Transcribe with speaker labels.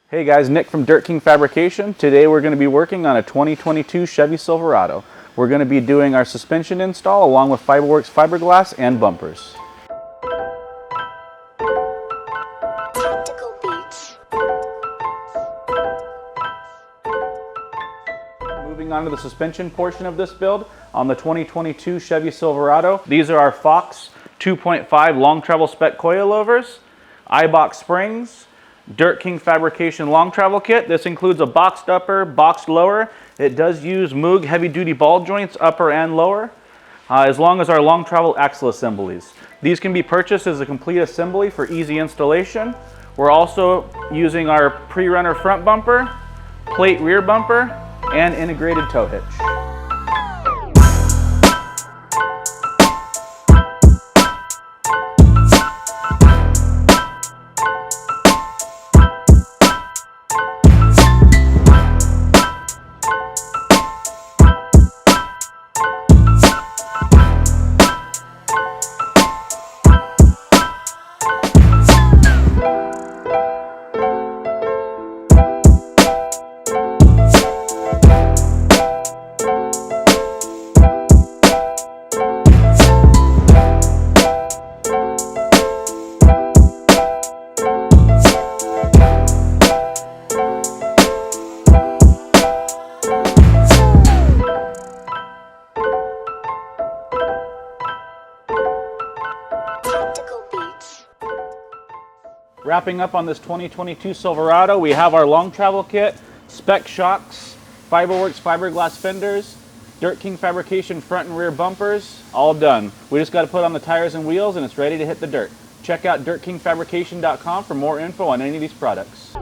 Speaker 1: Hey guys, Nick from Dirt King Fabrication. Today we're going to be working on a 2022 Chevy Silverado. We're going to be doing our suspension install along with Fiberworks fiberglass and bumpers. Moving on to the suspension portion of this build on the 2022 Chevy Silverado. These are our Fox 2.5 long travel spec coilovers, iBox springs, Dirt King Fabrication long travel kit. This includes a boxed upper, boxed lower. It does use Moog heavy duty ball joints, upper and lower, as long as our long travel axle assemblies. These can be purchased as a complete assembly for easy installation. We're also using our pre-runner front bumper, plate rear bumper, and integrated tow hitch. Wrapping up on this 2022 Silverado, we have our long travel kit, spec shocks, Fiberworks fiberglass fenders, Dirt King Fabrication front and rear bumpers, all done. We just got to put on the tires and wheels and it's ready to hit the dirt. Check out dirtkingfabrication.com for more info on any of these products.